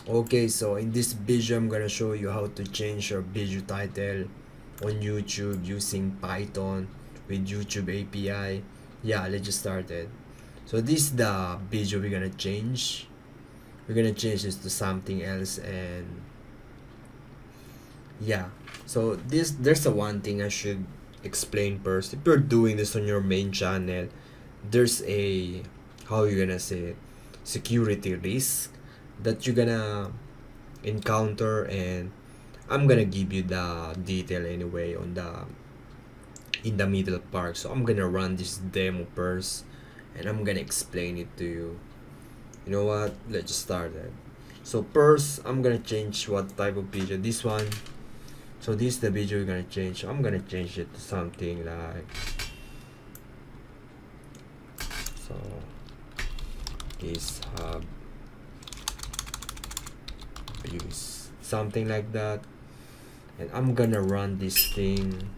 Okay, so in this video I'm gonna show you how to change your video title on YouTube using Python with YouTube API. Yeah, let's just start it. So this is the video we're gonna change. We're gonna change this to something else, and yeah. So there's a one thing I should explain first. If you're doing this on your main channel, there's a, how you gonna say it, security risk that you're gonna encounter, and I'm gonna give you the detail anyway on the in the middle part. So I'm gonna run this demo first, and I'm gonna explain it to you. You know what, let's just start it. So first I'm gonna change what type of video this one. So this is the video we're gonna change. I'm gonna change it to something like, so this views, something like that, and I'm gonna run this thing.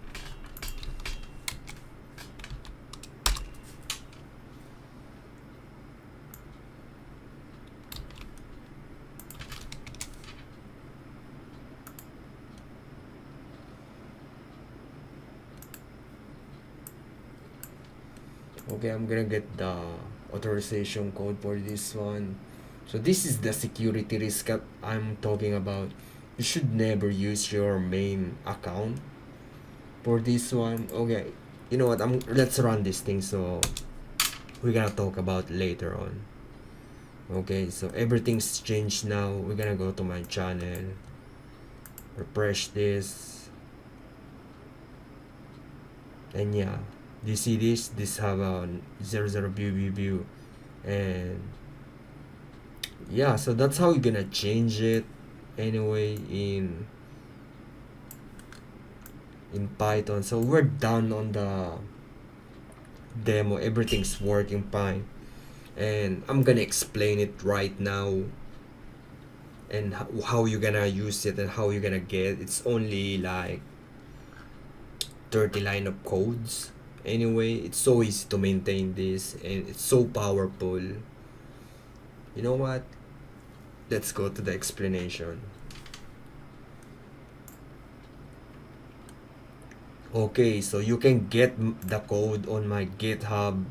Okay, I'm gonna get the authorization code for this one. So this is the security risk that I'm talking about. You should never use your main account for this one. Okay, you know what, let's run this thing, so we're gonna talk about later on. Okay, so everything's changed now. We're gonna go to my channel, refresh this, and yeah, do you see this have a 00 view, and yeah, so that's how you're gonna change it anyway in Python. So we're done on the demo, everything's working fine, and I'm gonna explain it right now, and how you're gonna use it and how you're gonna get it. It's only like 30 line of codes anyway. It's so easy to maintain this, and it's so powerful. You know what, let's go to the explanation. Okay, so you can get the code on my GitHub.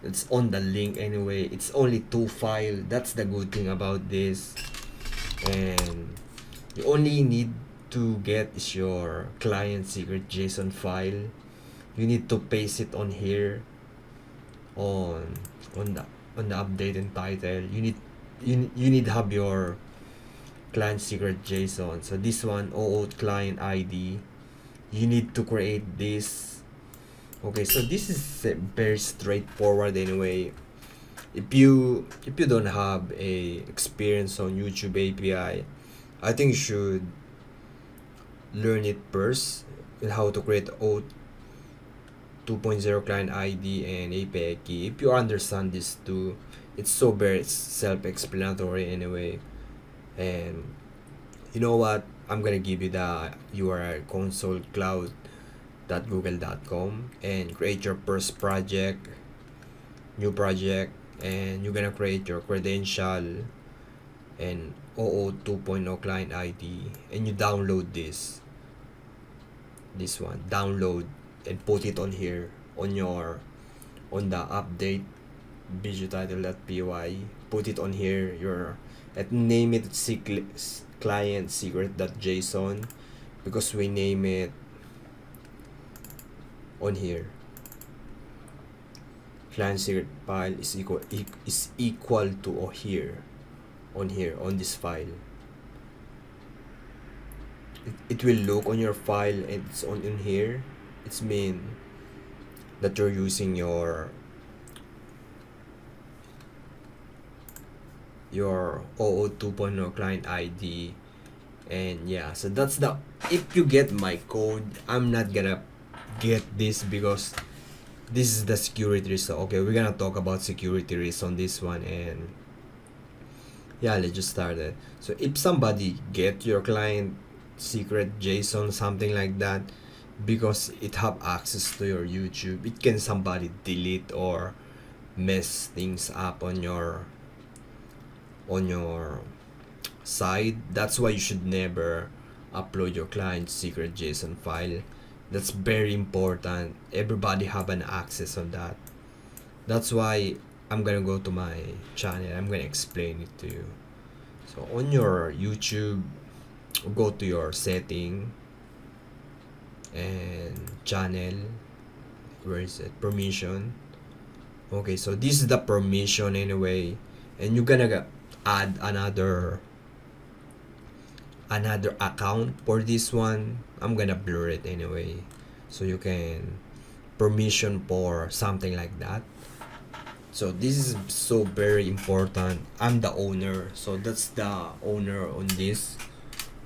It's on the link anyway. It's only 2 files. That's the good thing about this. And you only need to get is your client secret JSON file. You need to paste it on here, on the update and title. You need to have your client secret JSON. So this one, OAuth client ID, you need to create this. Okay, so this is very straightforward anyway. If you don't have a experience on YouTube API, I think you should learn it first, and how to create OAuth 2.0 client ID and API key. If you understand this too, it's so very self-explanatory anyway. And you know what, I'm gonna give you the URL, consolecloud.google.com, and create your first project, new project, and you're gonna create your credential and OAuth 2.0 client ID, and you download this one, download, and put it on here on the update video title.py. Put it on here, and name it client secret.json, because we name it on here. Client secret file is equal to here on this file. It will look on your file, and it's on in here. It's mean that you're using your OAuth 2.0 client ID. And yeah, so that's the, if you get my code, I'm not gonna get this because this is the security risk. Okay, we're gonna talk about security risk on this one, and yeah, let's just start it. So if somebody get your client secret JSON, something like that, because it have access to your YouTube, it can somebody delete or mess things up on your side. That's why you should never upload your client secret JSON file. That's very important. Everybody have an access on that. That's why I'm gonna go to my channel. I'm gonna explain it to you. So on your YouTube, go to your setting and channel. Where is it? Permission. Okay, so this is the permission anyway, and you're gonna add another account for this one. I'm gonna blur it anyway, so you can permission for something like that. So this is so very important. I'm the owner, so that's the owner on this.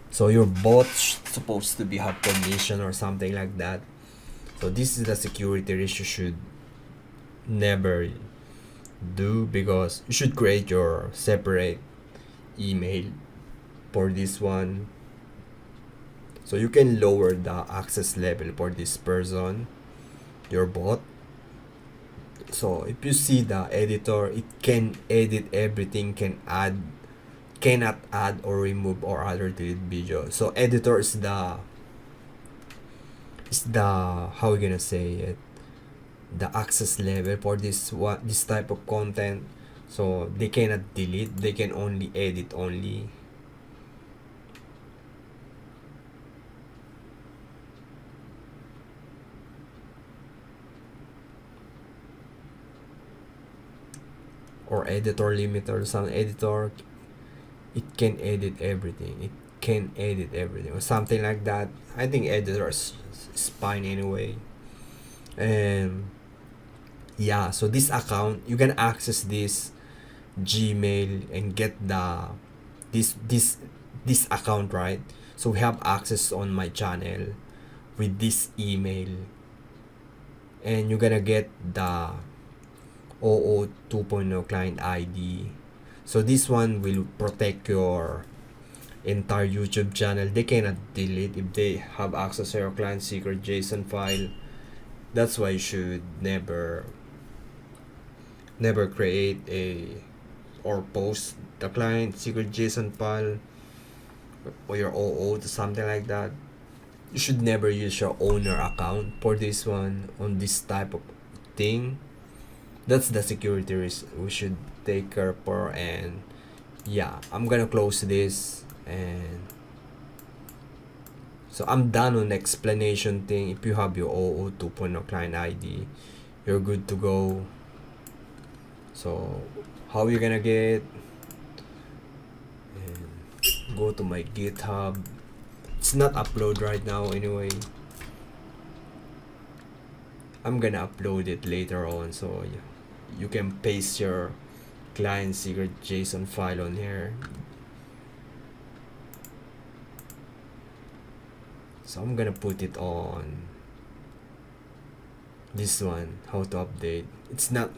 So your bot supposed to be have permission or something like that. So this is the security risk you should never do, because you should create your separate email for this one, so you can lower the access level for this person, your bot. So if you see the editor, it can edit everything, cannot add or remove or other delete video. So editor is the how we gonna say it, the access level for this type of content. So they cannot delete, they can only edit only. Or editor limiter, some editor, it can edit everything, or something like that. I think editor is fine anyway. And yeah, so this account, you can access this Gmail and get the this account, right? So we have access on my channel with this email, and you're gonna get the OO 2.0 client ID. So this one will protect your entire YouTube channel. They cannot delete if they have access to your client secret JSON file. That's why you should never create or post the client secret JSON file or your OO to something like that. You should never use your owner account for this one on this type of thing. That's the security risk we should take care for. And yeah, I'm gonna close this, and so I'm done on the explanation thing. If you have your OO 2.0 client ID, you're good to go. So how you gonna get, and go to my GitHub. It's not upload right now anyway. I'm gonna upload it later on, so yeah, you can paste your client secret JSON file on here. So I'm gonna put it on this one, how to update. It's not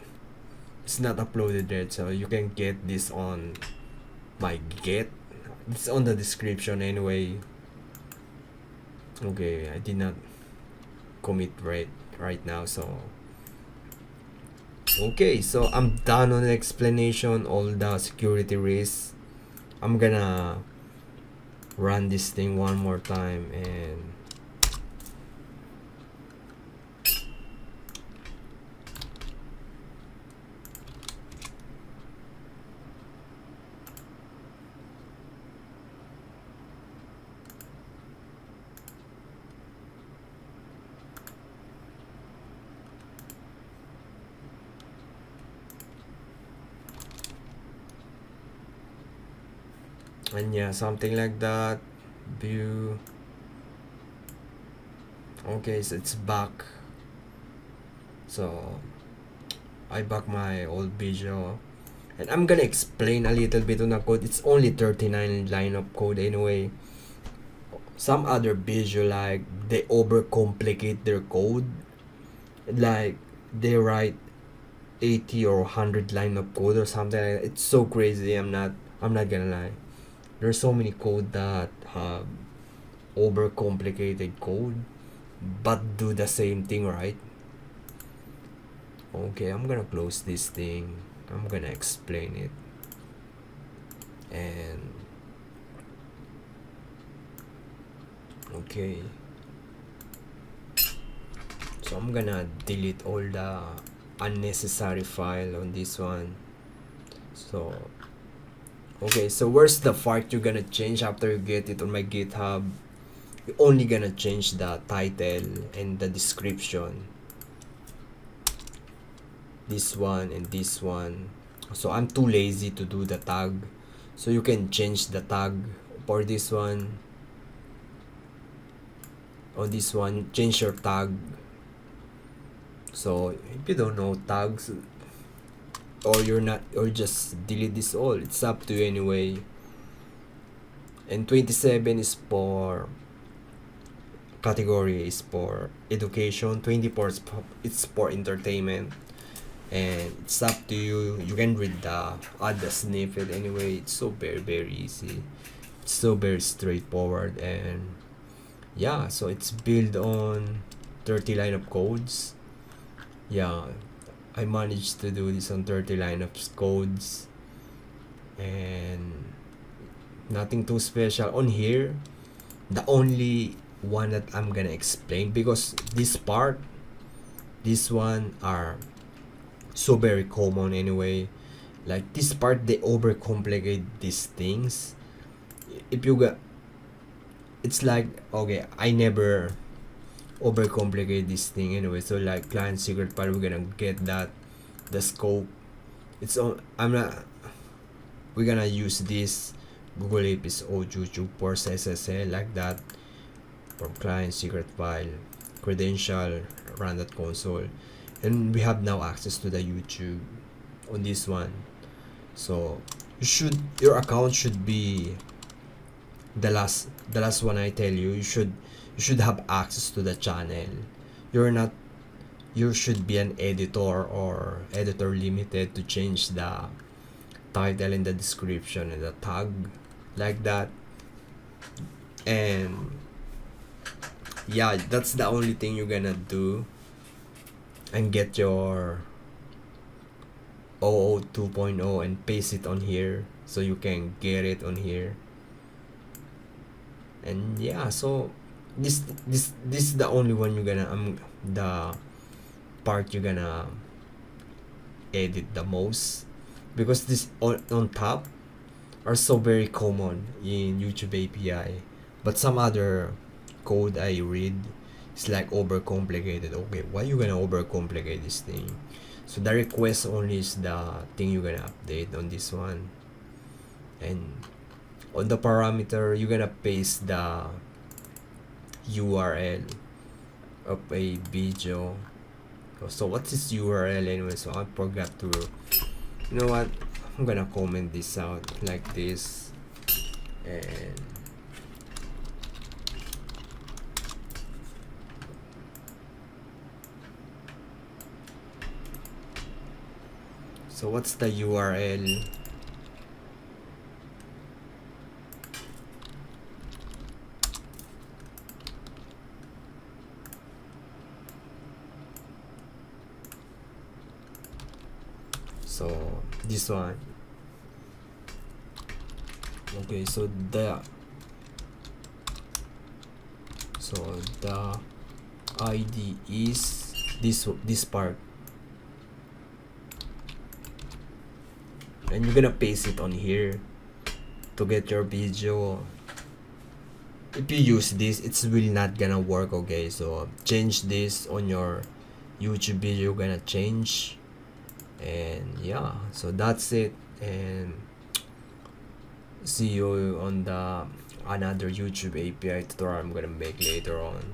uploaded yet, so you can get this on my Git. It's on the description anyway. Okay, I did not commit right now, so okay, so I'm done on the explanation, all the security risks. I'm gonna run this thing one more time, and yeah, something like that. View. Okay, so it's back. So I back my old video, and I'm gonna explain a little bit on the code. It's only 39 line of code anyway. Some other video, like, they overcomplicate their code, like they write 80 or 100 line of code or something like that. It's so crazy. I'm not gonna lie. There's so many code that have overcomplicated code but do the same thing, right? Okay, I'm gonna close this thing. I'm gonna explain it. And Okay, so I'm gonna delete all the unnecessary file on this one. So okay, so where's the part you're gonna change after you get it on my GitHub? You're only gonna change the title and the description, this one and this one. So I'm too lazy to do the tag, so you can change the tag for this one. On this one, change your tag. So if you don't know tags, or you're not, or just delete this all, it's up to you anyway. And 27 is for category, is for education. 24 is it's for entertainment, and it's up to you. You can read the add the snippet anyway. It's so very easy, it's so very straightforward. And yeah, so it's built on 30 line of codes. Yeah, I managed to do this on 30 line of codes, and nothing too special on here. The only one that I'm gonna explain, because this part, this one are so very common anyway. Like this part, they overcomplicate these things. If you got, it's like, okay, I never overcomplicate this thing anyway. So like client secret file, we're gonna get that, the scope. It's on, I'm not, we're gonna use this Google APIs or YouTube for SSL like that, from client secret file, credential, run that console, and we have now access to the YouTube on this one. So you should, your account should be the last one I tell you. You should have access to the channel. You're not, you should be an editor or editor limited to change the title and the description and the tag like that. And yeah, that's the only thing you're gonna do, and get your 002.0 and paste it on here so you can get it on here. And yeah, so this is the only one you're gonna the part you're gonna edit the most, because this on top are so very common in YouTube API. But some other code I read is like overcomplicated. Okay, why you gonna overcomplicate this thing? So the request only is the thing you're gonna update on this one. And on the parameter, you're gonna paste the URL of a video. So what's this URL anyway? So I forgot to, you know what, I'm gonna comment this out like this. And so what's the URL? So this one. Okay, so the ID is this part, and you're gonna paste it on here to get your video. If you use this, it's really not gonna work. Okay, so change this on your YouTube video, gonna change. And yeah, so that's it, and see you on the another YouTube API tutorial I'm gonna make later on.